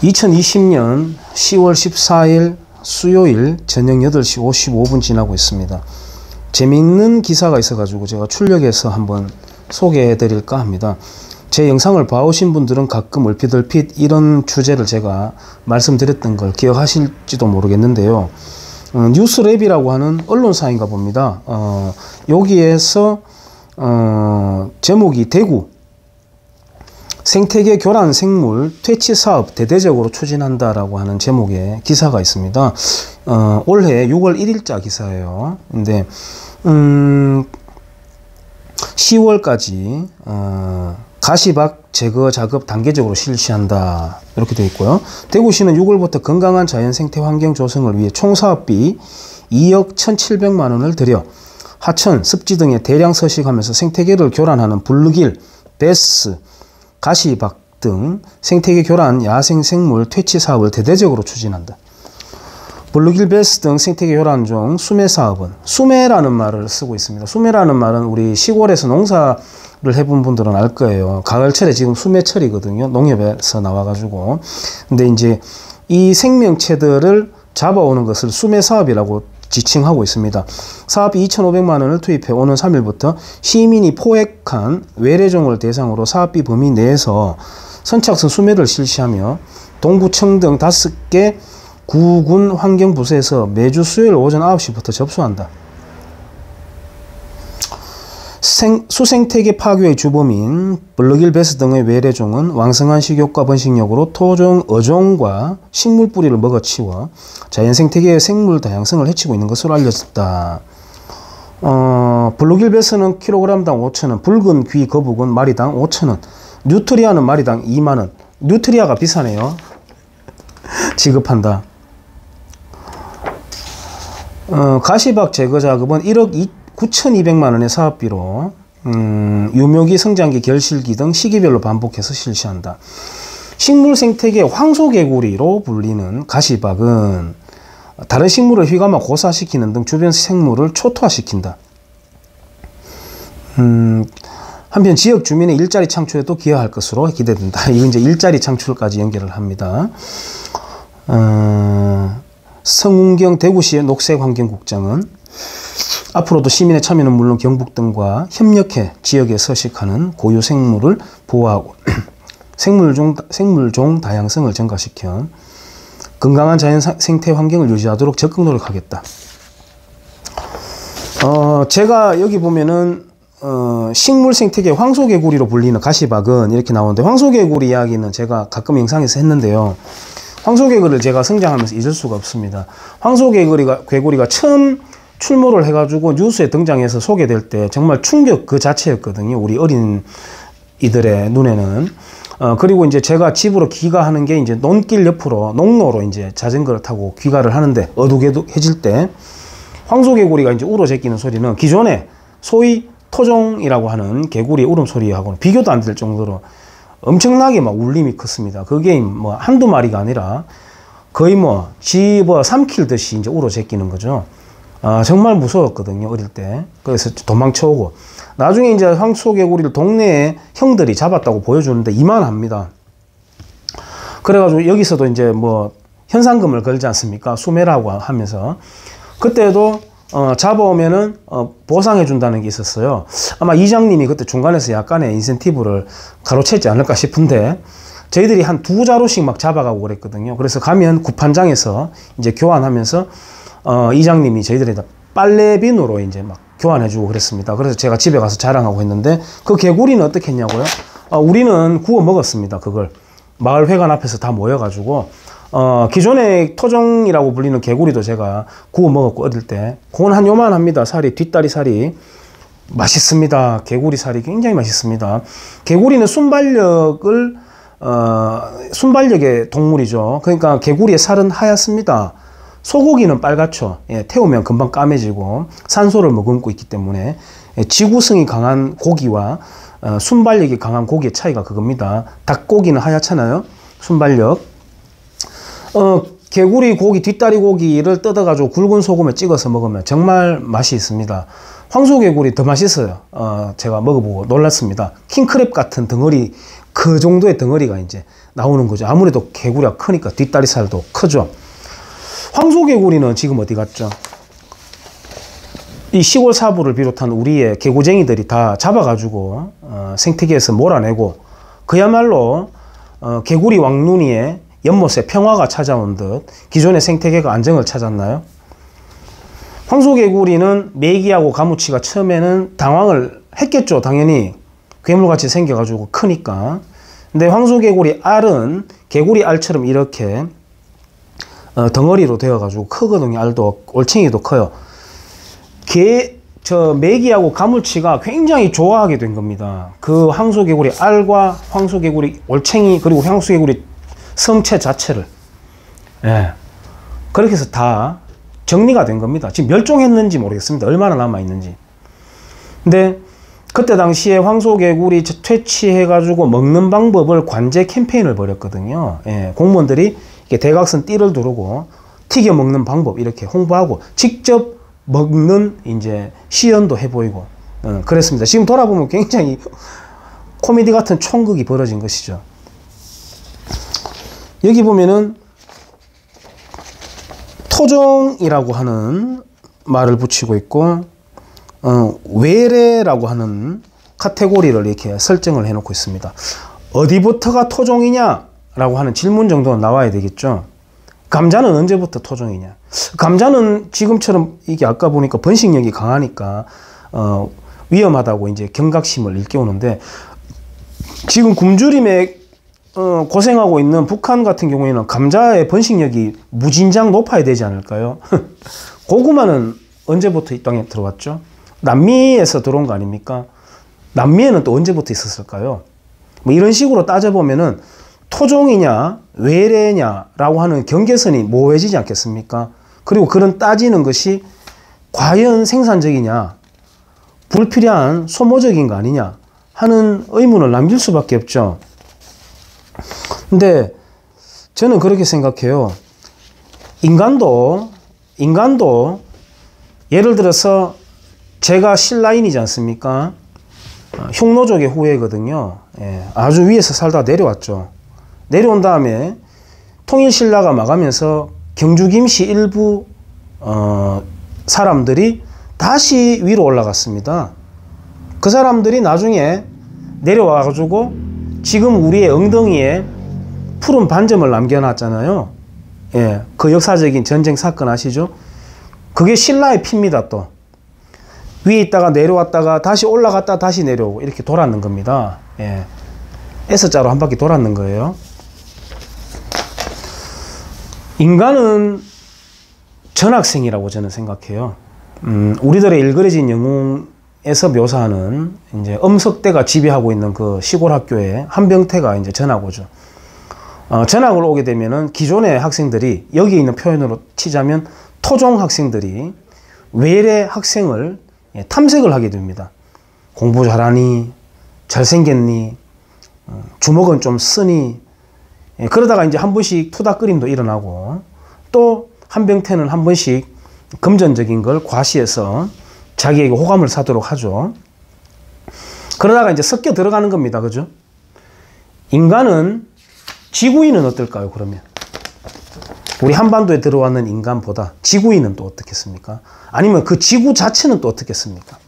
2020년 10월 14일 수요일 저녁 8시 55분 지나고 있습니다. 재미있는 기사가 있어가지고 제가 출력해서 한번 소개해 드릴까 합니다. 제 영상을 봐오신 분들은 가끔 얼핏 이런 주제를 제가 말씀드렸던 걸 기억하실지도 모르겠는데요. 뉴스랩이라고 하는 언론사인가 봅니다. 여기에서 제목이 대구 생태계 교란 생물 퇴치 사업 대대적으로 추진한다라고 하는 제목의 기사가 있습니다. 올해 6월 1일자 기사예요. 근데 10월까지 가시박 제거 작업 단계적으로 실시한다 이렇게 되어 있고요. 대구시는 6월부터 건강한 자연 생태 환경 조성을 위해 총 사업비 2억 1,700만 원을 들여 하천, 습지 등에 대량 서식하면서 생태계를 교란하는 블루길, 베스, 가시박 등 생태계 교란 야생 생물 퇴치 사업을 대대적으로 추진한다. 블루길, 베스 등 생태계 교란 중 수매 사업은, 수매라는 말을 쓰고 있습니다. 수매라는 말은 우리 시골에서 농사를 해본 분들은 알 거예요. 가을철에 지금 수매철이거든요. 농협에서 나와가지고. 근데 이제 이 생명체들을 잡아오는 것을 수매 사업이라고 지칭하고 있습니다. 사업비 2,500만 원을 투입해 오는 3일부터 시민이 포획한 외래종을 대상으로 사업비 범위 내에서 선착순 수매를 실시하며 동구청 등 5개 구군 환경부서에서 매주 수요일 오전 9시부터 접수한다. 수생태계 파괴의 주범인 블루길, 베스 등의 외래종은 왕성한 식욕과 번식력으로 토종, 어종과 식물 뿌리를 먹어치워 자연생태계의 생물 다양성을 해치고 있는 것으로 알려졌다. 블루길, 베스는 킬로그램당 5,000원, 붉은 귀 거북은 마리당 5,000원, 뉴트리아는 마리당 2만원. 뉴트리아가 비싸네요. 지급한다. 가시박 제거 작업은 1억 9,200만 원의 사업비로 유묘기, 성장기, 결실기 등 시기별로 반복해서 실시한다. 식물 생태계 황소개구리로 불리는 가시박은 다른 식물을 휘감아 고사시키는 등 주변 생물을 초토화시킨다. 한편 지역 주민의 일자리 창출에도 기여할 것으로 기대된다. 이건 이제 일자리 창출까지 연결을 합니다. 성운경 대구시의 녹색환경국장은 앞으로도 시민의 참여는 물론 경북 등과 협력해 지역에 서식하는 고유 생물을 보호하고 생물종 다양성을 증가시켜 건강한 자연 생태 환경을 유지하도록 적극 노력하겠다. 제가 여기 보면은 식물 생태계 황소개구리로 불리는 가시박은 이렇게 나오는데, 황소개구리 이야기는 제가 가끔 영상에서 했는데요. 황소개구리를 제가 성장하면서 잊을 수가 없습니다. 황소개구리가 처음 출몰을 해가지고 뉴스에 등장해서 소개될 때 정말 충격 그 자체였거든요. 우리 어린 이들의 눈에는. 그리고 이제 제가 집으로 귀가하는 게 이제 논길 옆으로 농로로 이제 자전거를 타고 귀가를 하는데 어둑해질 때 황소개구리가 이제 울어제끼는 소리는 기존에 소위 토종이라고 하는 개구리의 울음소리하고는 비교도 안 될 정도로 엄청나게 막 울림이 컸습니다. 그게 뭐 한두 마리가 아니라 거의 뭐 집어 삼킬듯이 이제 울어제끼는 거죠. 정말 무서웠거든요, 어릴 때. 그래서 도망쳐오고. 나중에 이제 황소개구리를 동네에 형들이 잡았다고 보여주는데 이만합니다. 그래가지고 여기서도 이제 뭐 현상금을 걸지 않습니까? 수매라고 하면서. 그때도 잡아오면은 보상해준다는 게 있었어요. 아마 이장님이 그때 중간에서 약간의 인센티브를 가로챘지 않을까 싶은데, 저희들이 한 2자루씩 막 잡아가고 그랬거든요. 그래서 가면 구판장에서 이제 교환하면서 이장님이 저희들에다 빨래빈으로 이제 막 교환해주고 그랬습니다. 그래서 제가 집에 가서 자랑하고 했는데, 그 개구리는 어떻게 했냐고요? 우리는 구워 먹었습니다. 그걸 마을 회관 앞에서 다 모여가지고 기존의 토종이라고 불리는 개구리도 제가 구워 먹었고, 어릴 때 그건 한 요만합니다. 살이, 뒷다리 살이 맛있습니다. 개구리 살이 굉장히 맛있습니다. 개구리는 순발력의 동물이죠. 그러니까 개구리의 살은 하얗습니다. 소고기는 빨갛죠. 태우면 금방 까매지고 산소를 머금고 있기 때문에 지구성이 강한 고기와 순발력이 강한 고기의 차이가 그겁니다. 닭고기는 하얗잖아요. 순발력. 개구리 고기, 뒷다리 고기를 뜯어가지고 굵은 소금에 찍어서 먹으면 정말 맛이 있습니다. 황소개구리 더 맛있어요. 제가 먹어보고 놀랐습니다. 킹크랩 같은 덩어리, 그 정도의 덩어리가 이제 나오는 거죠. 아무래도 개구리가 크니까 뒷다리살도 크죠. 황소개구리는 지금 어디 갔죠? 이 시골 사부를 비롯한 우리의 개구쟁이들이 다 잡아가지고 생태계에서 몰아내고 그야말로 개구리 왕눈이의 연못에 평화가 찾아온 듯 기존의 생태계가 안정을 찾았나요? 황소개구리는 메기하고 가무치가 처음에는 당황을 했겠죠. 당연히 괴물같이 생겨가지고 크니까. 근데 황소개구리 알은 개구리 알처럼 이렇게 덩어리로 되어가지고 크거든요. 알도 올챙이도 커요. 메기하고 가물치가 굉장히 좋아하게 된 겁니다. 그 황소개구리 알과 황소개구리 올챙이 그리고 황소개구리 성체 자체를. 예. 그렇게 해서 다 정리가 된 겁니다. 지금 멸종했는지 모르겠습니다. 얼마나 남아있는지. 근데 그때 당시에 황소개구리 퇴치해가지고 먹는 방법을 관제 캠페인을 벌였거든요. 예. 공무원들이 이렇게 대각선 띠를 두르고 튀겨 먹는 방법 이렇게 홍보하고 직접 먹는 이제 시연도 해보이고 그랬습니다. 지금 돌아보면 굉장히 코미디 같은 총극이 벌어진 것이죠. 여기 보면은 토종이라고 하는 말을 붙이고 있고 외래라고 하는 카테고리를 이렇게 설정을 해놓고 있습니다. 어디부터가 토종이냐 라고 하는 질문 정도는 나와야 되겠죠. 감자는 언제부터 토종이냐? 감자는 지금처럼 이게 아까 보니까 번식력이 강하니까 위험하다고 이제 경각심을 일깨우는데 지금 굶주림에 고생하고 있는 북한 같은 경우에는 감자의 번식력이 무진장 높아야 되지 않을까요? 고구마는 언제부터 이 땅에 들어왔죠? 남미에서 들어온 거 아닙니까? 남미에는 또 언제부터 있었을까요? 뭐 이런 식으로 따져보면은 토종이냐 외래냐라고 하는 경계선이 모호해지지 않겠습니까? 그리고 그런 따지는 것이 과연 생산적이냐 불필요한 소모적인 거 아니냐 하는 의문을 남길 수밖에 없죠. 근데 저는 그렇게 생각해요. 인간도 예를 들어서 제가 신라인이지 않습니까? 흉노족의 후예거든요. 예, 아주 위에서 살다 내려왔죠. 내려온 다음에 통일신라가 망하면서 경주김씨 일부 사람들이 다시 위로 올라갔습니다. 그 사람들이 나중에 내려와가지고 지금 우리의 엉덩이에 푸른 반점을 남겨놨잖아요. 예, 그 역사적인 전쟁 사건 아시죠? 그게 신라의 피입니다. 또 위에 있다가 내려왔다가 다시 올라갔다 다시 내려오고 이렇게 돌았는 겁니다. 예, S자로 한 바퀴 돌았는 거예요. 인간은 전학생이라고 저는 생각해요. 우리들의 일그러진 영웅에서 묘사하는 이제 엄석대가 지배하고 있는 그 시골 학교에 한병태가 이제 전학 오죠. 전학을 오게 되면은 기존의 학생들이 여기 있는 표현으로 치자면 토종 학생들이 외래 학생을 탐색을 하게 됩니다. 공부 잘하니, 잘생겼니, 주먹은 좀 쓰니, 그러다가 이제 한 번씩 투닥거림도 일어나고 또 한병태는 한 번씩 금전적인 걸 과시해서 자기에게 호감을 사도록 하죠. 그러다가 이제 섞여 들어가는 겁니다. 그죠? 인간은 지구인은 어떨까요? 그러면 우리 한반도에 들어왔는 인간보다 지구인은 또 어떻겠습니까? 아니면 그 지구 자체는 또 어떻겠습니까?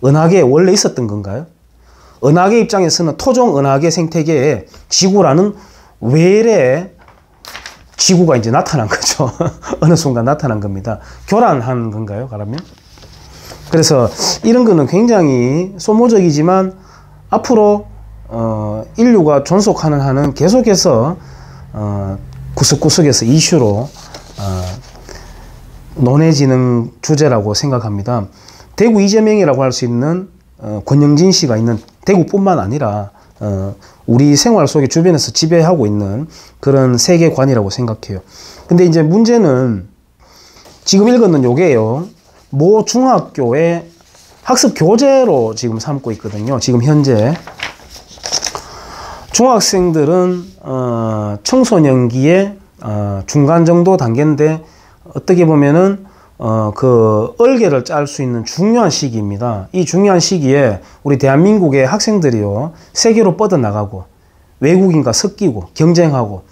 은하계에 원래 있었던 건가요? 은하계 입장에서는 토종 은하계 생태계에 지구라는 외래 지구가 이제 나타난 거죠. 어느 순간 나타난 겁니다. 교란한 건가요? 그러면? 그래서 이런 거는 굉장히 소모적이지만 앞으로 인류가 존속하는 한은 계속해서 구석구석에서 이슈로 논해지는 주제라고 생각합니다. 대구 이재명이라고 할 수 있는 권영진 씨가 있는 대구뿐만 아니라 우리 생활 속에 주변에서 지배하고 있는 그런 세계관이라고 생각해요. 근데 이제 문제는 지금 읽었는 요게요. 모 중학교의 학습 교재로 지금 삼고 있거든요. 지금 현재 중학생들은 청소년기의 중간 정도 단계인데 어떻게 보면은 그 얼개를 짤 수 있는 중요한 시기입니다. 이 중요한 시기에 우리 대한민국의 학생들이요 세계로 뻗어나가고 외국인과 섞이고 경쟁하고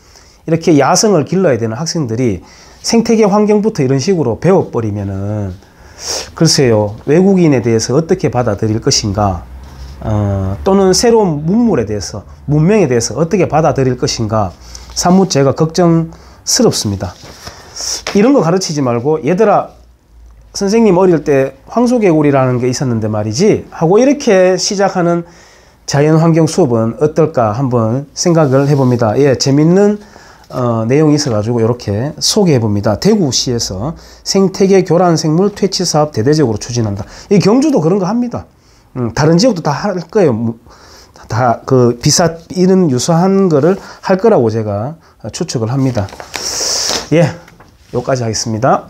이렇게 야성을 길러야 되는 학생들이 생태계 환경부터 이런 식으로 배워버리면은 글쎄요, 외국인에 대해서 어떻게 받아들일 것인가, 또는 새로운 문명에 대해서 어떻게 받아들일 것인가, 사뭇 제가 걱정스럽습니다. 이런 거 가르치지 말고, 얘들아, 선생님 어릴 때 황소개구리라는 게 있었는데 말이지 하고 이렇게 시작하는 자연환경 수업은 어떨까 한번 생각을 해봅니다. 예, 재밌는 내용이 있어가지고 이렇게 소개해봅니다. 대구시에서 생태계 교란생물 퇴치 사업 대대적으로 추진한다. 이 경주도 그런 거 합니다. 다른 지역도 다 할 거예요. 다 그 이런 유사한 거를 할 거라고 제가 추측을 합니다. 예, 여기까지 하겠습니다.